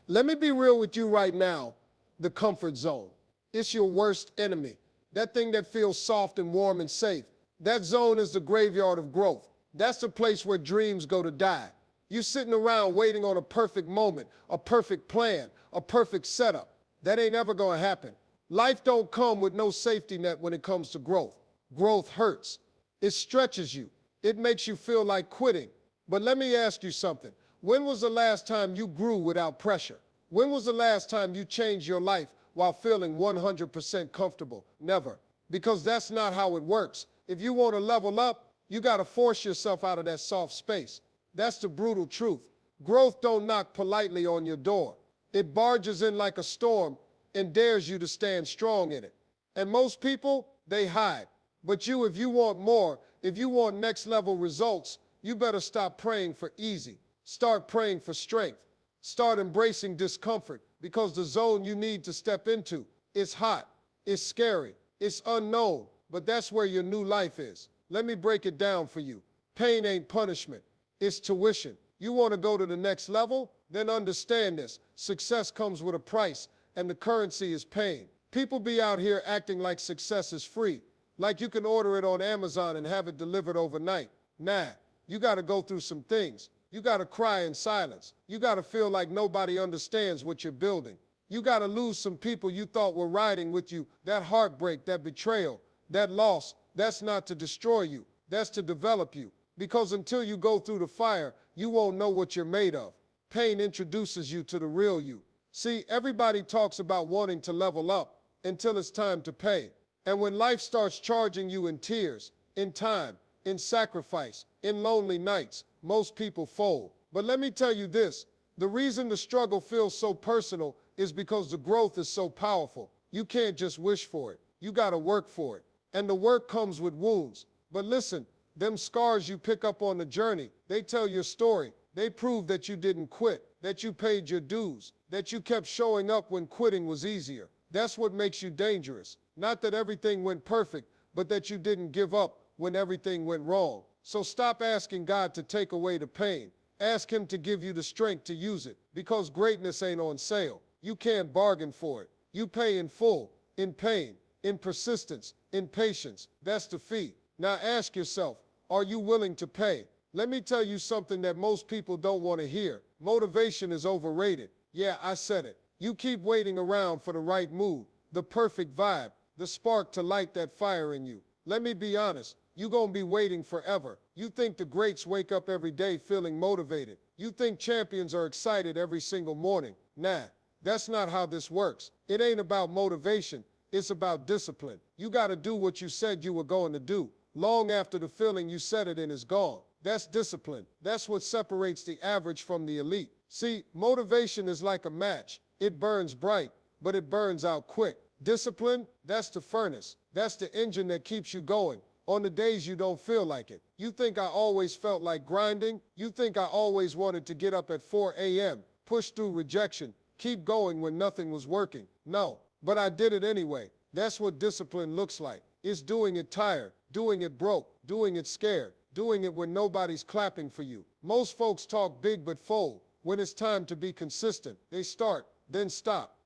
Let me be real with you right now. The comfort zone. It's your worst enemy. That thing that feels soft and warm and safe. That zone is the graveyard of growth. That's the place where dreams go to die. You sitting around waiting on a perfect moment, a perfect plan, a perfect setup. That ain't ever gonna happen. Life don't come with no safety net when it comes to growth. Growth hurts. It stretches you. It makes you feel like quitting. But let me ask you something. When was the last time you grew without pressure? When was the last time you changed your life while feeling 100% comfortable? Never. Because that's not how it works. If you want to level up, you got to force yourself out of that soft space. That's the brutal truth. Growth don't knock politely on your door. It barges in like a storm and dares you to stand strong in it. And most people, they hide. But you, if you want more, if you want next level results, you better stop praying for easy. Start praying for strength. Start embracing discomfort, because the zone you need to step into is hot, it's scary, it's unknown, but that's where your new life is. Let me break it down for you. Pain ain't punishment, it's tuition. You want to go to the next level? Then understand this. Success comes with a price, and the currency is pain. People be out here acting like success is free, like you can order it on Amazon and have it delivered overnight. Nah, you got to go through some things. You got to cry in silence. You got to feel like nobody understands what you're building. You got to lose some people you thought were riding with you. That heartbreak, that betrayal, that loss, that's not to destroy you. That's to develop you. Because until you go through the fire, you won't know what you're made of. Pain introduces you to the real you. See, everybody talks about wanting to level up until it's time to pay. And when life starts charging you in tears, in time, in sacrifice, in lonely nights, most people fold. But let me tell you this, the reason the struggle feels so personal is because the growth is so powerful. You can't just wish for it. You gotta work for it. And the work comes with wounds. But listen, them scars you pick up on the journey, they tell your story. They prove that you didn't quit, that you paid your dues, that you kept showing up when quitting was easier. That's what makes you dangerous. Not that everything went perfect, but that you didn't give up when everything went wrong. So stop asking God to take away the pain. Ask him to give you the strength to use it, because greatness ain't on sale. You can't bargain for it. You pay in full, in pain, in persistence, in patience. That's the fee. Now ask yourself, are you willing to pay? Let me tell you something that most people don't want to hear. Motivation is overrated. Yeah, I said it. You keep waiting around for the right mood, the perfect vibe, the spark to light that fire in you. Let me be honest. You're going to be waiting forever. You think the greats wake up every day feeling motivated. You think champions are excited every single morning. Nah, that's not how this works. It ain't about motivation. It's about discipline. You got to do what you said you were going to do, long after the feeling you said it in is gone. That's discipline. That's what separates the average from the elite. See, motivation is like a match. It burns bright, but it burns out quick. Discipline, that's the furnace. That's the engine that keeps you going on the days you don't feel like it. You think I always felt like grinding? You think I always wanted to get up at 4 a.m., push through rejection, keep going when nothing was working? No, but I did it anyway. That's what discipline looks like. It's doing it tired, doing it broke, doing it scared, doing it when nobody's clapping for you. Most folks talk big but fold. When it's time to be consistent, they start, then stop,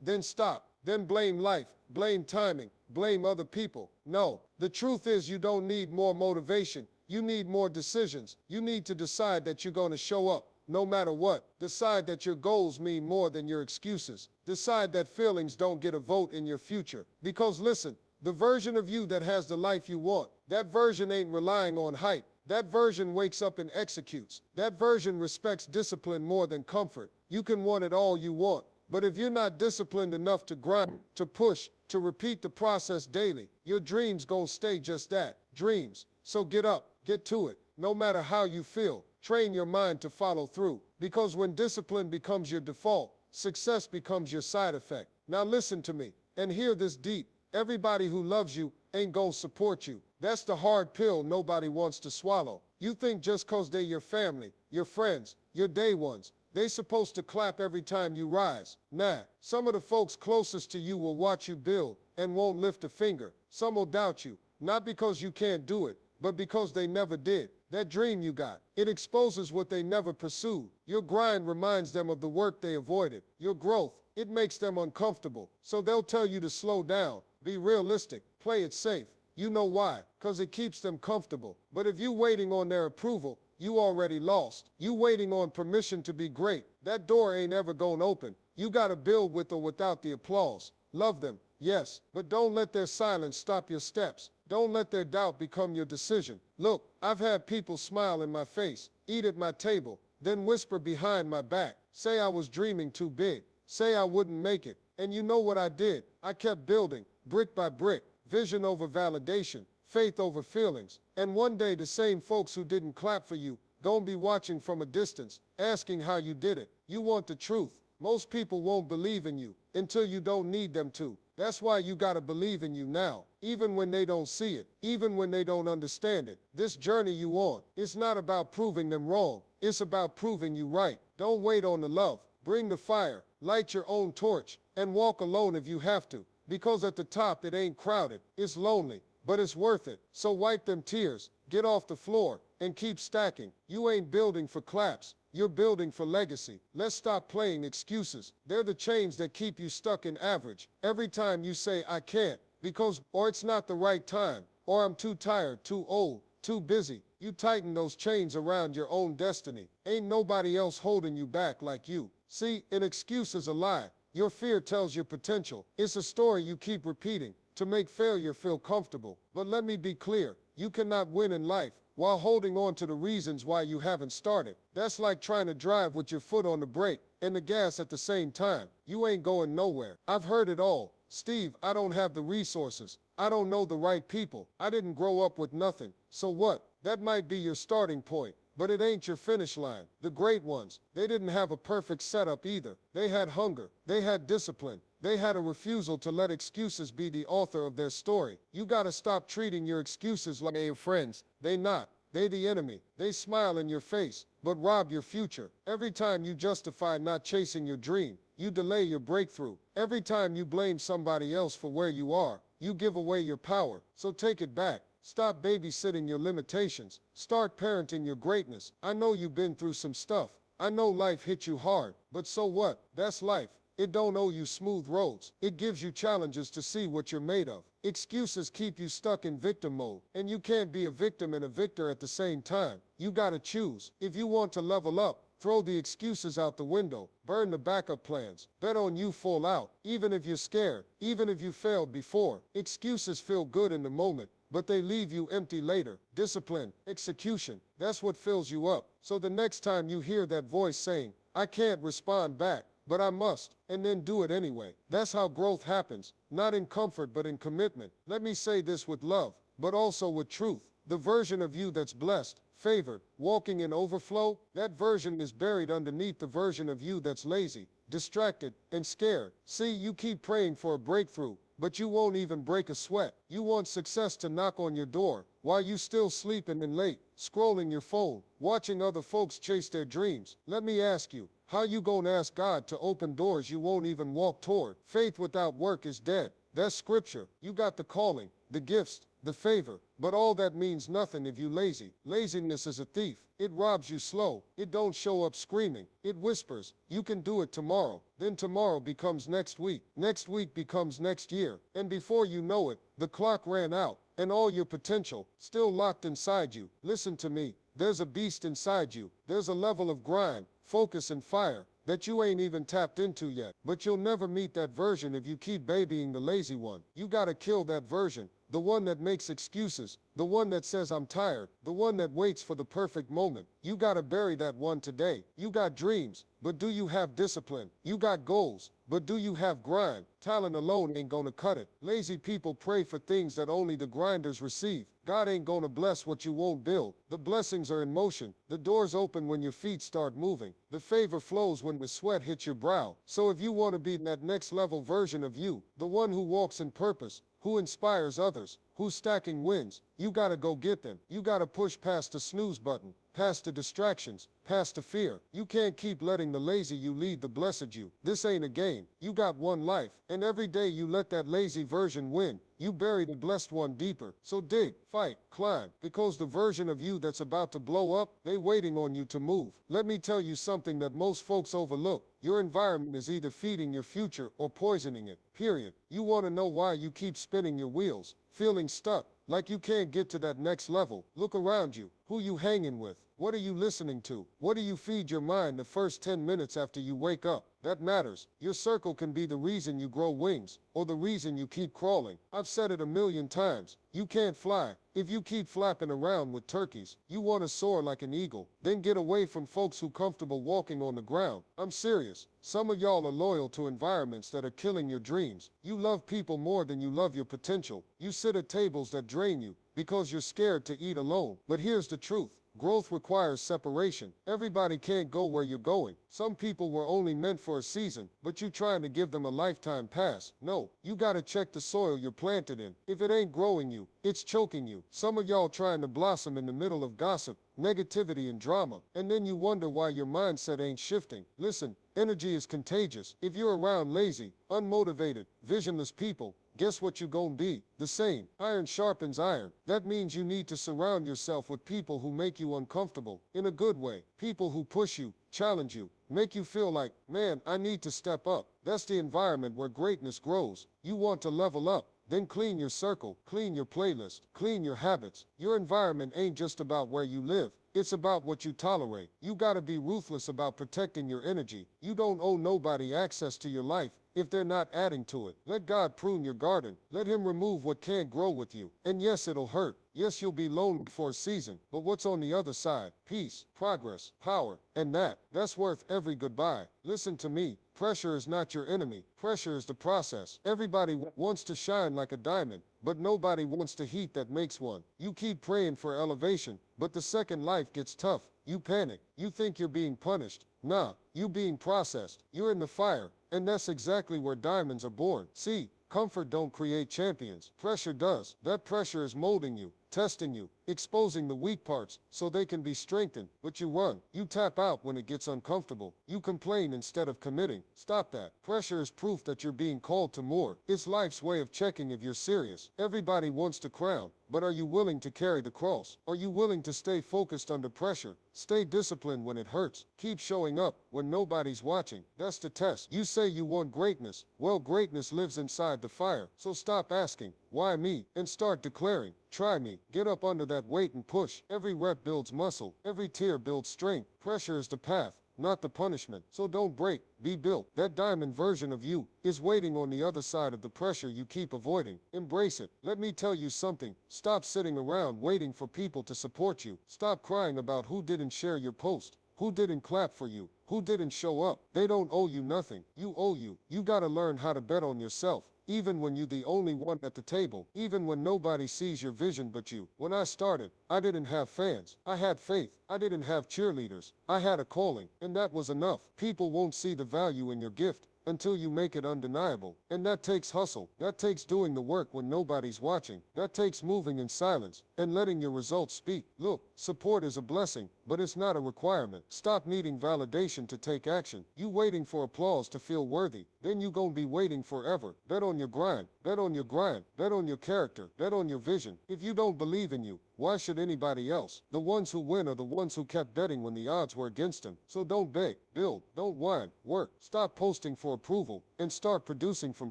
then stop, then blame life, blame timing, blame other people. No, the truth is you don't need more motivation. You need more decisions. You need to decide that you're going to show up no matter what. Decide that your goals mean more than your excuses. Decide that feelings don't get a vote in your future. Because listen, the version of you that has the life you want, that version ain't relying on hype. That version wakes up and executes. That version respects discipline more than comfort. You can want it all you want, but if you're not disciplined enough to grind, to push, to repeat the process daily, your dreams gon' stay just that, dreams. So get up, get to it. No matter how you feel, train your mind to follow through. Because when discipline becomes your default, success becomes your side effect. Now listen to me, and hear this deep. Everybody who loves you ain't gonna support you. That's the hard pill nobody wants to swallow. You think just cause they're your family, your friends, your day ones, they supposed to clap every time you rise. Nah, some of the folks closest to you will watch you build and won't lift a finger. Some will doubt you, not because you can't do it, but because they never did. that dream you got. It exposes what they never pursued. Your grind reminds them of the work they avoided. Your growth, it makes them uncomfortable. So they'll tell you to slow down, be realistic, play it safe. You know why? Because it keeps them comfortable. But if you waiting on their approval, you already lost. You waiting on permission to be great. That door ain't ever gonna open. You gotta build with or without the applause. Love them, yes, but don't let their silence stop your steps. Don't let their doubt become your decision. Look, I've had people smile in my face, eat at my table, then whisper behind my back, say I was dreaming too big, say I wouldn't make it. And you know what I did? I kept building, brick by brick, vision over validation, faith over feelings. And one day the same folks who didn't clap for you gonna be watching from a distance, asking how you did it. You want the truth. Most people won't believe in you until you don't need them to. That's why you gotta believe in you now, even when they don't see it, even when they don't understand it. This journey you on, it's not about proving them wrong. It's about proving you right. Don't wait on the love. Bring the fire, light your own torch, and walk alone if you have to. Because at the top it ain't crowded, it's lonely, but it's worth it. So wipe them tears, get off the floor, and keep stacking. You ain't building for claps. You're building for legacy. Let's stop playing excuses. They're the chains that keep you stuck in average. Every time you say, I can't, because, or it's not the right time, or I'm too tired, too old, too busy, you tighten those chains around your own destiny. Ain't nobody else holding you back like you. See, an excuse is a lie. Your fear tells your potential. It's a story you keep repeating to make failure feel comfortable. But let me be clear, you cannot win in life while holding on to the reasons why you haven't started. That's like trying to drive with your foot on the brake and the gas at the same time. You ain't going nowhere. I've heard it all. Steve, I don't have the resources. I don't know the right people. I didn't grow up with nothing. So what? That might be your starting point, but it ain't your finish line. The great ones, they didn't have a perfect setup either. They had hunger. They had discipline. They had a refusal to let excuses be the author of their story. You gotta stop treating your excuses like they're your friends. They not. They the enemy. They smile in your face, but rob your future. Every time you justify not chasing your dream, you delay your breakthrough. Every time you blame somebody else for where you are, you give away your power. So take it back. Stop babysitting your limitations. Start parenting your greatness. I know you've been through some stuff. I know life hit you hard, but so what? That's life. It don't owe you smooth roads. It gives you challenges to see what you're made of. Excuses keep you stuck in victim mode, and you can't be a victim and a victor at the same time. You gotta choose. If you want to level up, throw the excuses out the window. Burn the backup plans. Bet on you full out, even if you're scared, even if you failed before. Excuses feel good in the moment, but they leave you empty later. Discipline, execution, that's what fills you up. So the next time you hear that voice saying, I can't respond back, but I must, and then do it anyway. That's how growth happens, not in comfort but in commitment. Let me say this with love, but also with truth. The version of you that's blessed, favored, walking in overflow, that version is buried underneath the version of you that's lazy, distracted, and scared. See, you keep praying for a breakthrough, but you won't even break a sweat. You want success to knock on your door while you still sleeping and late, scrolling your phone, watching other folks chase their dreams. Let me ask you, how you gonna ask God to open doors you won't even walk toward? Faith without work is dead. That's scripture. You got the calling, the gifts, the favor, but all that means nothing if you lazy. Laziness is a thief. It robs you slow. It don't show up screaming. It whispers, you can do it tomorrow. Then tomorrow becomes next week. Next week becomes next year. And before you know it, the clock ran out, and all your potential still locked inside you. Listen to me. There's a beast inside you. There's a level of grind, focus, and fire that you ain't even tapped into yet. But you'll never meet that version if you keep babying the lazy one. You gotta kill that version. The one that makes excuses, the one that says I'm tired, the one that waits for the perfect moment. You gotta bury that one today. You got dreams, but do you have discipline? You got goals, but do you have grind? Talent alone ain't gonna cut it. Lazy people pray for things that only the grinders receive. God ain't gonna bless what you won't build. The blessings are in motion. The doors open when your feet start moving. The favor flows when the sweat hits your brow. So if you want to be that next level version of you, the one who walks in purpose, who inspires others, who's stacking wins, you gotta go get them. You gotta push past the snooze button, past the distractions, past the fear. You can't keep letting the lazy you lead the blessed you. This ain't a game. You got one life, and every day you let that lazy version win, you bury the blessed one deeper. So dig, fight, climb, because the version of you that's about to blow up, they waiting on you to move. Let me tell you something that most folks overlook. Your environment is either feeding your future or poisoning it, period. You want to know why you keep spinning your wheels, feeling stuck, like you can't get to that next level. Look around you. Who you hanging with? What are you listening to? What do you feed your mind the first 10 minutes after you wake up? That matters. Your circle can be the reason you grow wings, or the reason you keep crawling. I've said it a million times. You can't fly if you keep flapping around with turkeys. You want to soar like an eagle. Then get away from folks who comfortable walking on the ground. I'm serious. Some of y'all are loyal to environments that are killing your dreams. You love people more than you love your potential. You sit at tables that drain you because you're scared to eat alone. But here's the truth. Growth requires separation. Everybody can't go where you're going. Some people were only meant for a season, but you trying to give them a lifetime pass. No, you gotta check the soil you're planted in. If it ain't growing you, it's choking you. Some of y'all trying to blossom in the middle of gossip, negativity, and drama, and then you wonder why your mindset ain't shifting. Listen, energy is contagious. If you're around lazy, unmotivated, visionless people, guess what you gonna be? The same. Iron sharpens iron. That means you need to surround yourself with people who make you uncomfortable, in a good way. People who push you, challenge you, make you feel like, man, I need to step up. That's the environment where greatness grows. You want to level up. Then clean your circle, clean your playlist, clean your habits. Your environment ain't just about where you live. It's about what you tolerate. You gotta be ruthless about protecting your energy. You don't owe nobody access to your life if they're not adding to it. Let God prune your garden. Let him remove what can't grow with you. And yes, it'll hurt. Yes, you'll be lonely for a season. But what's on the other side? Peace, progress, power, and that's worth every goodbye. Listen to me. Pressure is not your enemy. Pressure is the process. Everybody wants to shine like a diamond, but nobody wants the heat that makes one. You keep praying for elevation, but the second life gets tough, you panic. You think you're being punished. Nah, you being processed. You're in the fire, and that's exactly where diamonds are born. See, comfort don't create champions. Pressure does. That pressure is molding you, testing you, exposing the weak parts so they can be strengthened. But you run. You tap out when it gets uncomfortable. You complain instead of committing. Stop that. Pressure is proof that you're being called to more. It's life's way of checking if you're serious. Everybody wants the crown, but are you willing to carry the cross? Are you willing to stay focused under pressure? Stay disciplined when it hurts. Keep showing up when nobody's watching. That's the test. You say you want greatness. Well, greatness lives inside the fire. So stop asking, why me? And start declaring, try me. Get up under that weight and push. Every rep builds muscle. Every tear builds strength. Pressure is the path, not the punishment. So don't break, be built. That diamond version of you is waiting on the other side of the pressure you keep avoiding. Embrace it. Let me tell you something. Stop sitting around waiting for people to support you. Stop crying about who didn't share your post, who didn't clap for you, who didn't show up. They don't owe you nothing. You owe you. You gotta learn how to bet on yourself. Even when you're the only one at the table, even when nobody sees your vision but you. When I started, I didn't have fans. I had faith. I didn't have cheerleaders. I had a calling, and that was enough. People won't see the value in your gift until you make it undeniable. And that takes hustle. That takes doing the work when nobody's watching. That takes moving in silence and letting your results speak. Look, support is a blessing, but it's not a requirement. Stop needing validation to take action. You waiting for applause to feel worthy, then you gonna be waiting forever. Bet on your grind. Bet on your grind. Bet on your character. Bet on your vision. If you don't believe in you, why should anybody else? The ones who win are the ones who kept betting when the odds were against them. So don't beg, build, don't whine, work. Stop posting for approval and start producing from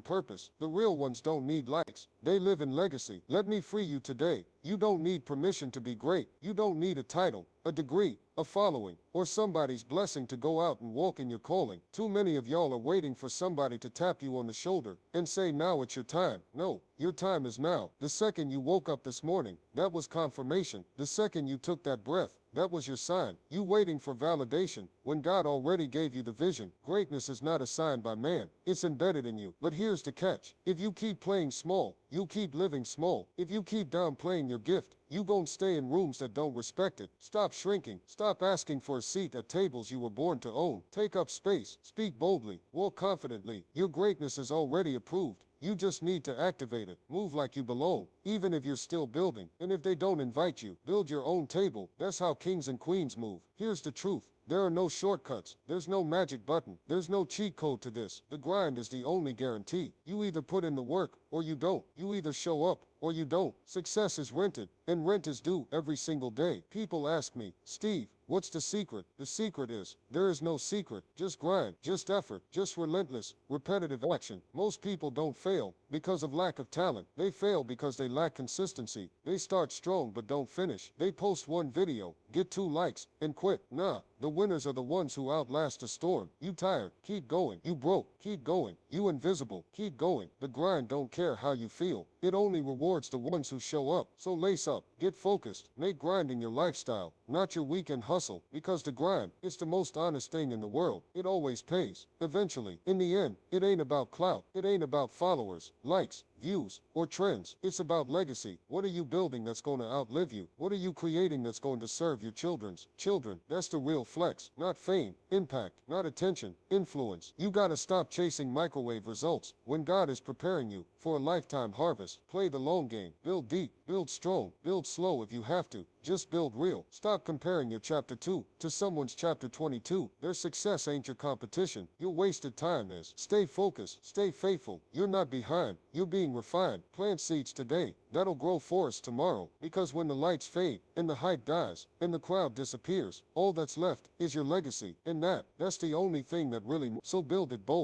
purpose. The real ones don't need likes. They live in legacy. Let me free you today. You don't need permission to be great. You don't need a title, a degree, a following, or somebody's blessing to go out and walk in your calling. Too many of y'all are waiting for somebody to tap you on the shoulder and say, now it's your time. No, your time is now. The second you woke up this morning, that was confirmation. The second you took that breath, that was your sign. You waiting for validation when God already gave you the vision. Greatness is not assigned by man. It's embedded in you. But here's the catch. If you keep playing small, you'll keep living small. If you keep downplaying your gift, you gon' stay in rooms that don't respect it. Stop shrinking. Stop asking for a seat at tables you were born to own. Take up space. Speak boldly. Walk confidently. Your greatness is already approved. You just need to activate it. Move like you belong, even if you're still building. And if they don't invite you, build your own table. That's how kings and queens move. Here's the truth. There are no shortcuts. There's no magic button. There's no cheat code to this. The grind is the only guarantee. You either put in the work or you don't. You either show up or you don't. Success is rented, and rent is due every single day. People ask me, Steve, what's the secret? The secret is, there is no secret. Just grind, just effort, just relentless, repetitive action. Most people don't fail because of lack of talent. They fail because they lack consistency. They start strong but don't finish. They post one video, get 2 likes, and quit. Nah, the winners are the ones who outlast a storm. You tired? Keep going. You broke? Keep going. You invisible? Keep going. The grind don't care how you feel. It only rewards the ones who show up. So lace up, get focused, make grinding your lifestyle, not your weekend hustle. Because the grind, it's the most honest thing in the world. It always pays. Eventually, in the end, it ain't about clout. It ain't about followers, likes, views, or trends. It's about legacy. What are you building that's going to outlive you? What are you creating that's going to serve your children's children? That's the real flex. Not fame, impact, not attention, influence. You gotta stop chasing microwave results when God is preparing you for a lifetime harvest. Play the long game. Build deep, build strong, build slow if you have to. Just build real. Stop comparing your chapter 2 to someone's chapter 22. Their success ain't your competition. Your wasted time is. Stay focused. Stay faithful. You're not behind. You're being refined. Plant seeds today. That'll grow forests tomorrow. Because when the lights fade and the hype dies and the crowd disappears, all that's left is your legacy. And that's the only thing that really. So build it bold.